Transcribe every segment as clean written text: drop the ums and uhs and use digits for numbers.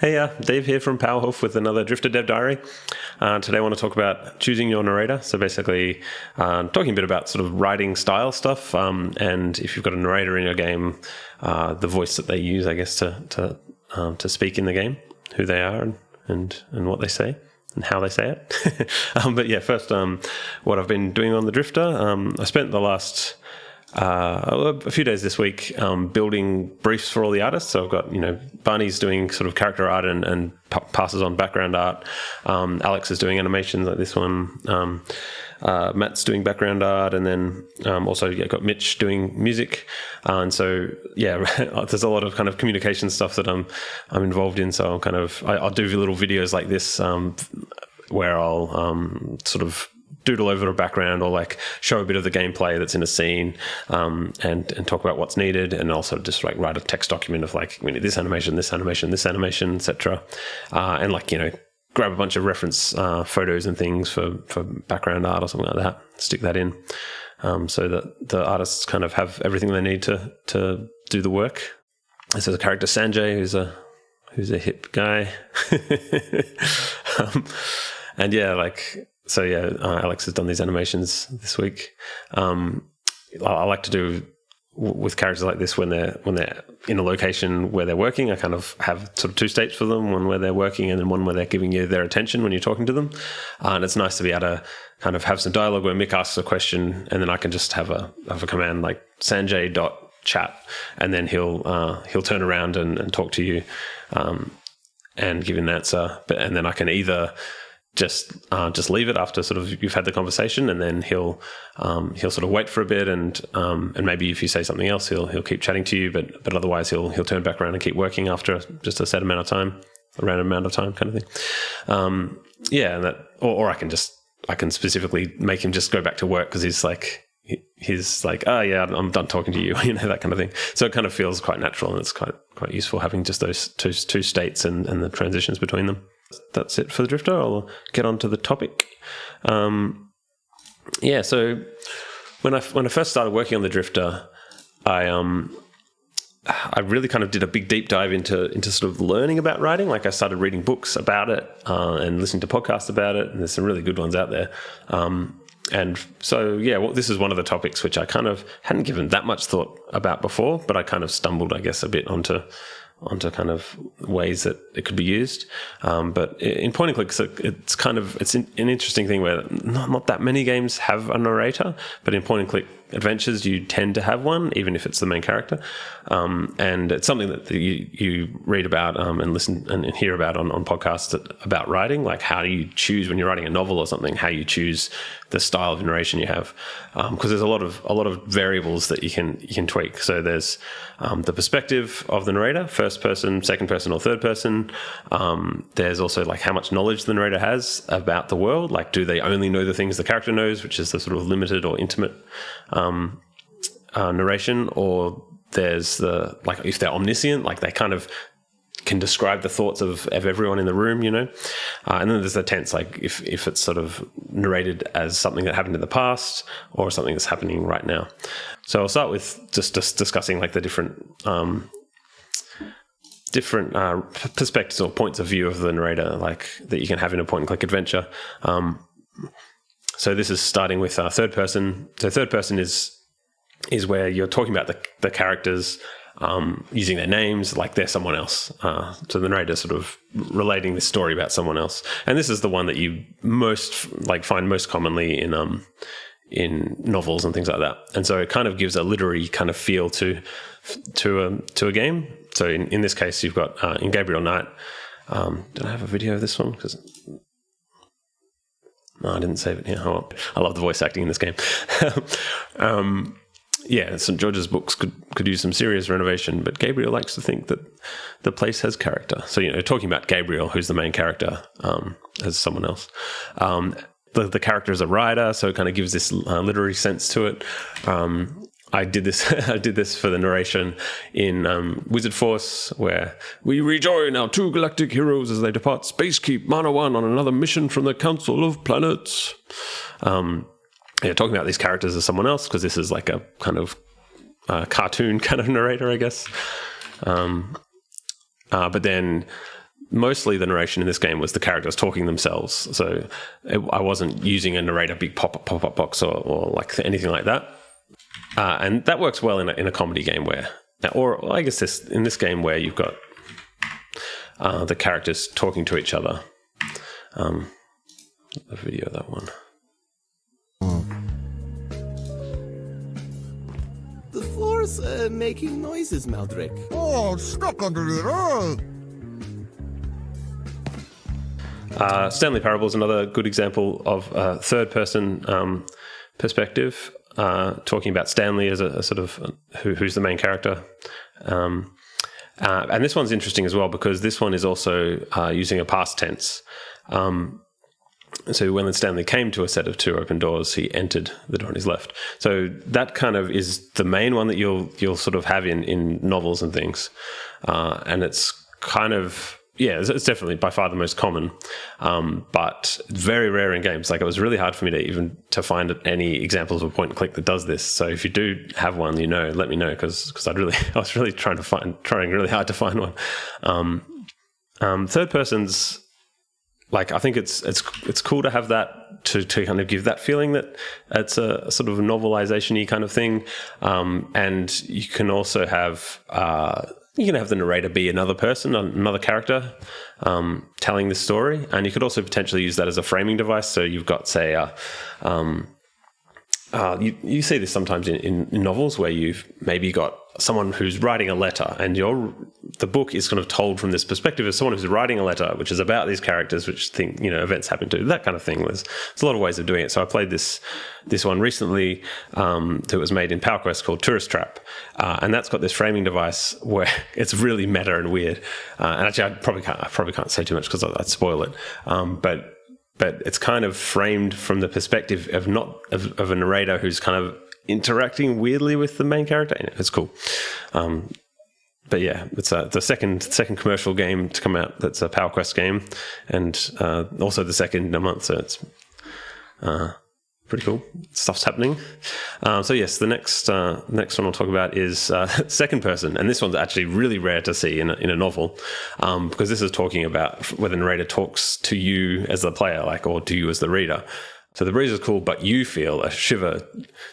Hey, Dave here from Powerhoof with another Drifter Dev Diary. Today I want to talk about choosing your narrator. So basically talking a bit about sort of writing style stuff, and if you've got a narrator in your game, the voice that they use, I guess, to speak in the game, who they are and what they say and how they say it. But yeah, first, what I've been doing on the Drifter. I spent the last a few days this week building briefs for all the artists. So I've got, Barney's doing sort of character art and passes on background art. Alex is doing animations like this one. Matt's doing background art, and then also got Mitch doing music. And so there's a lot of kind of communication stuff that I'm involved in. So I'll do little videos like this where I'll sort of doodle over a background or like show a bit of the gameplay that's in a scene, and talk about what's needed, and also just like write a text document of like, we need this animation, etc. And grab a bunch of reference photos and things for background art or something like that, stick that in, so that the artists kind of have everything they need to do the work. This is a character, Sanjay, who's a hip guy. Alex has done these animations this week. I like to do with characters like this when they're in a location where they're working. I kind of have sort of two states for them: one where they're working, and then one where they're giving you their attention when you're talking to them. And it's nice to be able to kind of have some dialogue where Mick asks a question, and then I can just have a command like Sanjay.chat, and then he'll turn around and talk to you, and give an answer. And then I can either just leave it after sort of you've had the conversation, and then he'll sort of wait for a bit, and maybe if you say something else, he'll keep chatting to you, but otherwise he'll turn back around and keep working after just a set amount of time, a random amount of time, kind of thing. And that, or I can specifically make him just go back to work because he's like, oh yeah, I'm done talking to you, that kind of thing. So it kind of feels quite natural, and it's quite useful having just those two states and the transitions between them. That's it for the Drifter. I'll get on to the topic. So when I first started working on the Drifter, I really kind of did a big deep dive into sort of learning about writing. Like I started reading books about it and listening to podcasts about it, and there's some really good ones out there. This is one of the topics which I kind of hadn't given that much thought about before, but I kind of stumbled, I guess, a bit onto kind of ways that it could be used. But in point and clicks, it's an interesting thing where not that many games have a narrator, but in point and click adventures, you tend to have one, even if it's the main character. And it's something that you read about and listen and hear about on podcasts about writing, like how do you choose when you're writing a novel or something, how you choose the style of narration you have. Because there's a lot of variables that you can tweak. So there's the perspective of the narrator, first person, second person, or third person. There's also like how much knowledge the narrator has about the world. Like, do they only know the things the character knows, which is the sort of limited or intimate narration, or there's the, like, if they're omniscient, like they kind of can describe the thoughts of everyone in the room, and then there's the tense, like if it's sort of narrated as something that happened in the past or something that's happening right now. So I'll start with just discussing like the different perspectives or points of view of the narrator, like that you can have in a point and click adventure. So this is starting with third person. So third person is where you're talking about the characters using their names like they're someone else. So the narrator sort of relating this story about someone else. And this is the one that you find most commonly in novels and things like that. And so it kind of gives a literary kind of feel to a game. So in this case, you've got in Gabriel Knight. Did I have a video of this one? No, I didn't save it here. Oh, I love the voice acting in this game. St. George's books could use some serious renovation, but Gabriel likes to think that the place has character. So, talking about Gabriel, who's the main character, as someone else. The character is a writer, so it kind of gives this literary sense to it. I did this for the narration in Wizard Force, where we rejoin our two galactic heroes as they depart Spacekeep Mana 1 on another mission from the Council of Planets. Talking about these characters as someone else, because this is like a kind of cartoon kind of narrator, I guess. But then mostly the narration in this game was the characters talking themselves. So I wasn't using a narrator big pop-up box or like anything like that. And that works well in a comedy game or I guess in this game where you've got the characters talking to each other. A video of that one. The floor's making noises, Maldrick. Oh, stuck under it. Stanley Parable is another good example of a third-person perspective, talking about Stanley as a sort of who's the main character. And this one's interesting as well because this one is also using a past tense. So when Stanley came to a set of two open doors, he entered the door on his left. So that kind of is the main one that you'll sort of have in novels and things. And it's kind of, it's definitely by far the most common, but very rare in games. Like it was really hard for me to find any examples of a point and click that does this. So if you do have one, let me know because I was really trying really hard to find one. Third person's, like, I think it's cool to have that to kind of give that feeling that it's a sort of novelization-y kind of thing. And you can also have the narrator be another person, another character, telling the story. And you could also potentially use that as a framing device. So you've got, say, you see this sometimes in novels where you've maybe got someone who's writing a letter and the book is kind of told from this perspective of someone who's writing a letter, which is about these characters, which think, events happen to, that kind of thing. There's a lot of ways of doing it. So I played this one recently that was made in PowerQuest called Tourist Trap. And that's got this framing device where it's really meta and weird. And actually I probably can't say too much because I'd spoil it. But it's kind of framed from the perspective of a narrator who's kind of interacting weirdly with the main character. It's cool. But yeah, it's the second commercial game to come out that's a PowerQuest game, and also the second in a month. So it's pretty cool. Stuff's happening. So yes, the next one I'll talk about is second person, and this one's actually really rare to see in a novel, because this is talking about where the narrator talks to you as the player, or to you as the reader. So the breeze is cool, but you feel a shiver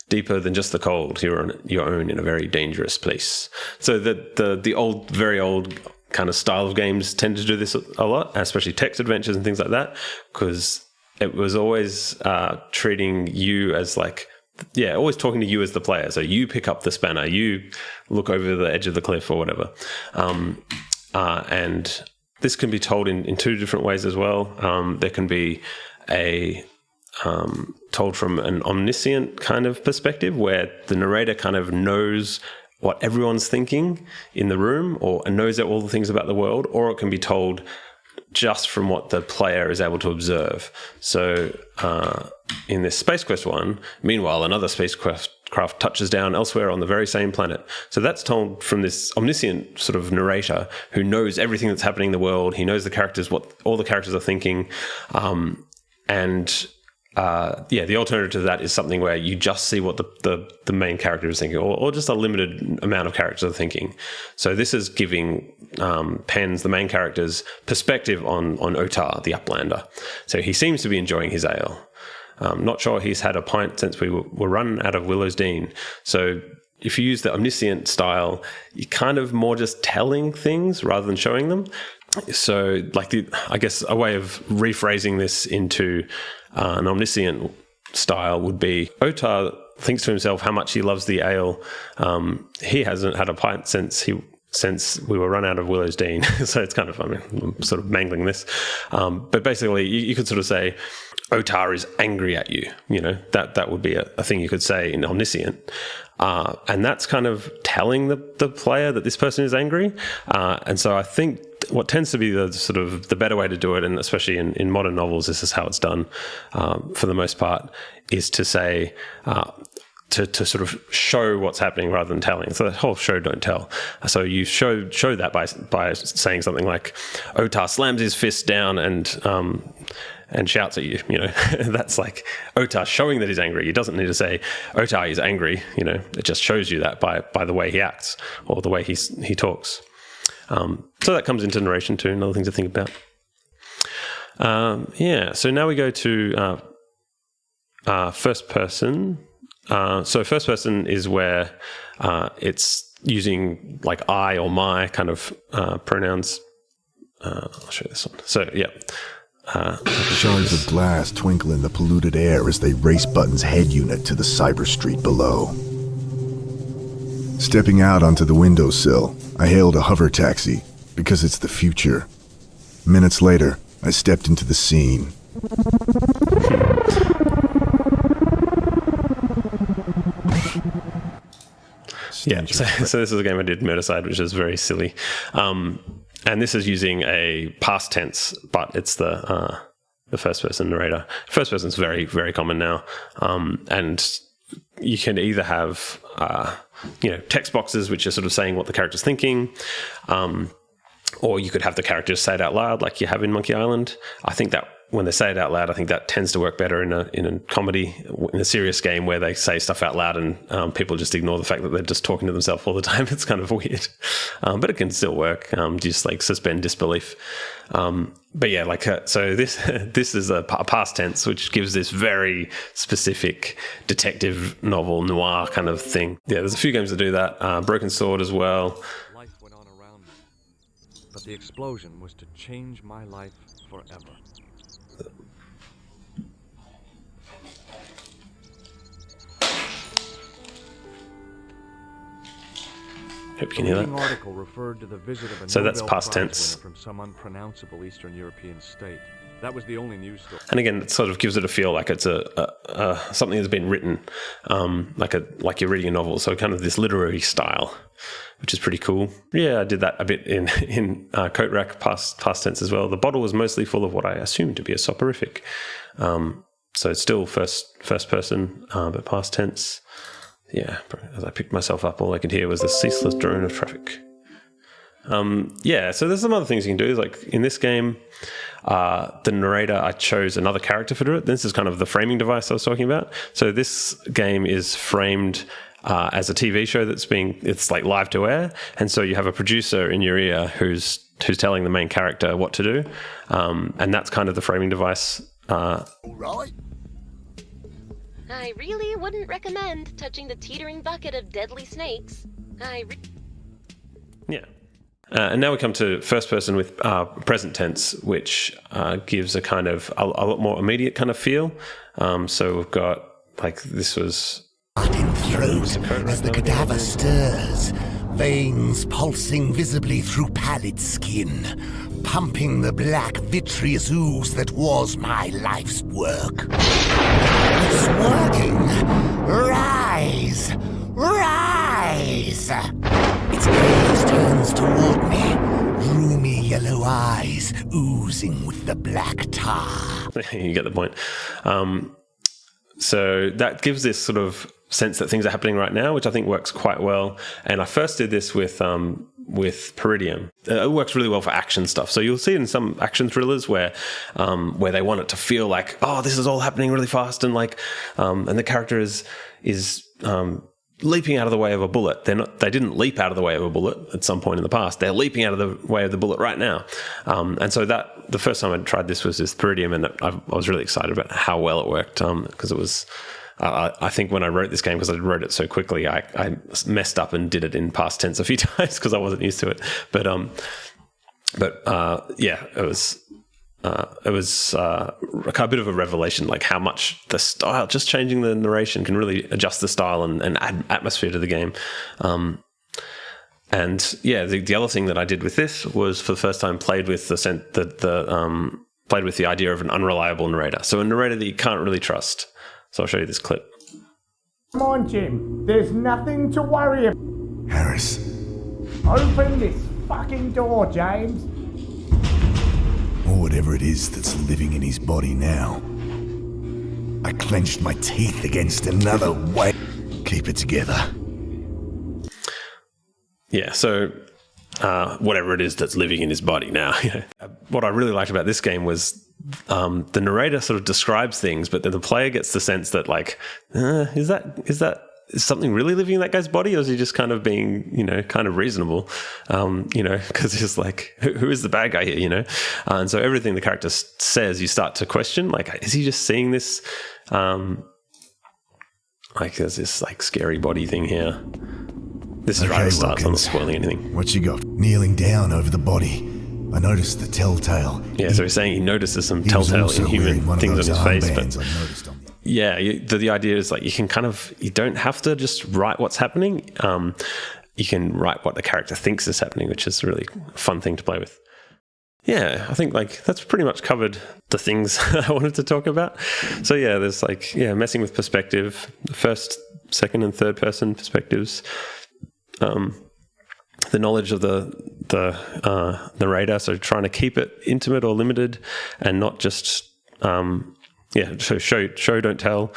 deeper than just the cold. You're on your own in a very dangerous place. So the old, very old kind of style of games tend to do this a lot, especially text adventures and things like that, because it was always treating you as always talking to you as the player. So you pick up the spanner, you look over the edge of the cliff or whatever. And this can be told in two different ways as well. There can be told from an omniscient kind of perspective where the narrator kind of knows what everyone's thinking in the room and knows all the things about the world, or it can be told just from what the player is able to observe. So in this Space Quest one, meanwhile, another spacecraft touches down elsewhere on the very same planet. So that's told from this omniscient sort of narrator who knows everything that's happening in the world. He knows the characters, what all the characters are thinking. The alternative to that is something where you just see what the main character is thinking, or just a limited amount of characters are thinking. So this is giving Pens, the main character's perspective on Otar, the Uplander. So he seems to be enjoying his ale. Not sure he's had a pint since we were run out of Willow's Dean. So if you use the omniscient style, you're kind of more just telling things rather than showing them. So I guess a way of rephrasing this into an omniscient style would be Otar thinks to himself how much he loves the ale. He hasn't had a pint since we were run out of Willow's Dean. So it's kind of, I'm sort of mangling this. But basically you could sort of say Otar is angry at you. That would be a thing you could say in omniscient. And that's kind of telling the player that this person is angry. And so I think what tends to be the better way to do it, and especially in modern novels, this is how it's done for the most part, is to say, to sort of show what's happening rather than telling. So the whole show don't tell. So you show that by saying something like Otar slams his fist down and shouts at you. That's like Otar showing that he's angry. He doesn't need to say Otar is angry. It just shows you that by the way he acts or the way he talks. So that comes into narration too, another thing to think about. So now we go to first person. So first person is where it's using like I or my kind of pronouns. I'll show you this one. So yeah. Shards of glass twinkle in the polluted air as they race Button's head unit to the cyber street below. Stepping out onto the windowsill, I hailed a hover taxi, because it's the future. Minutes later, I stepped into the scene. Yeah, so this is a game I did, Murderside, which is very silly. And this is using a past tense, but it's the first-person narrator. First-person is very, very common now. And you can either have, text boxes, which are sort of saying what the character's thinking, or you could have the characters say it out loud, like you have in Monkey Island. I think that when they say it out loud, I think that tends to work better in a comedy, in a serious game where they say stuff out loud and people just ignore the fact that they're just talking to themselves all the time. It's kind of weird, but it can still work. Just like suspend disbelief. But yeah, so this is a past tense, which gives this very specific detective novel noir kind of thing. Yeah, there's a few games that do that. Broken Sword as well. Life went on around me, but the explosion was to change my life forever. Hope you can hear that. Article referred to the visit of a So that's Nobel past Prize tense. winner from some unpronounceable Eastern European state. That was the only news story. And again, it sort of gives it a feel like it's a something that's been written, like you're reading a novel. So kind of this literary style, which is pretty cool. Yeah, I did that a bit in Coat Rack past tense as well. The bottle was mostly full of what I assumed to be a soporific. So it's still first person, but past tense. Yeah, as I picked myself up, all I could hear was the ceaseless drone of traffic. So there's some other things you can do. Like in this game, the narrator, I chose another character for it. This is kind of the framing device I was talking about. So this game is framed as a TV show it's like live to air. And so you have a producer in your ear who's telling the main character what to do. And that's kind of the framing device. All right. I really wouldn't recommend touching the teetering bucket of deadly snakes. Yeah. And now we come to first person with present tense, which gives a kind of a lot more immediate kind of feel. So we've got this was In throat as the cadaver stirs, veins pulsing visibly through pallid skin, pumping the black vitreous ooze that was my life's work. It's working! Rise! Rise! Its gaze turns toward me, roomy yellow eyes oozing with the black tar. You get the point. So that gives this sort of sense that things are happening right now, which I think works quite well. And I first did this with Peridium. It works really well for action stuff. So you'll see it in some action thrillers where they want it to feel like, oh, this is all happening really fast, and and the character is leaping out of the way of a bullet. They didn't leap out of the way of a bullet at some point in the past. They're leaping out of the way of the bullet right now. And so that the first time I tried this was with Peridium, and I was really excited about how well it worked, because it was. I think when I wrote this game, because I wrote it so quickly, I messed up and did it in past tense a few times because I wasn't used to it. But it was a bit of a revelation, like how much the style, just changing the narration can really adjust the style and add atmosphere to the game. The other thing that I did with this was for the first time played with played with the idea of an unreliable narrator. So a narrator that you can't really trust. So I'll show you this clip. Come on, Jim. There's nothing to worry about. Harris, Open this fucking door, James. or whatever it is that's living in his body now. I clenched my teeth against another way. Keep it together. Yeah, so whatever it is that's living in his body now. What I really liked about this game was the narrator sort of describes things, but then the player gets the sense that is that is something really living in that guy's body, or is he just kind of being, kind of reasonable? Because he's like, who is the bad guy here, and so everything the character says, you start to question, like, is he just seeing this? Like, there's this like scary body thing here. This is right at the start, so I'm not spoiling anything. What you got? Kneeling down over the body. I noticed the telltale. Yeah, so he's saying he notices some telltale inhuman things on his face. But the idea is like you don't have to just write what's happening. You can write what the character thinks is happening, which is a really fun thing to play with. Yeah, I think like that's pretty much covered the things I wanted to talk about. So yeah, there's messing with perspective, first, second, and third person perspectives. The knowledge of the narrator, so trying to keep it intimate or limited, and not just show don't tell.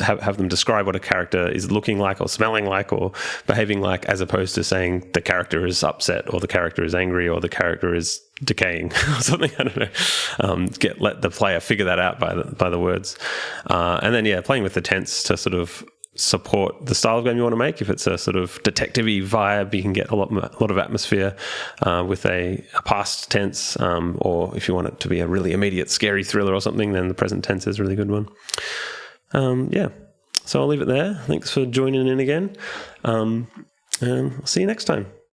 Have them describe what a character is looking like or smelling like or behaving like, as opposed to saying the character is upset or the character is angry or the character is decaying or something. I don't know. Let the player figure that out by the words, and then playing with the tense to sort of support the style of game you want to make. If it's a sort of detective-y vibe, you can get a lot of atmosphere with a past tense, or if you want it to be a really immediate scary thriller or something, then the present tense is a really good one. So I'll leave it there. Thanks for joining in again, and I'll see you next time.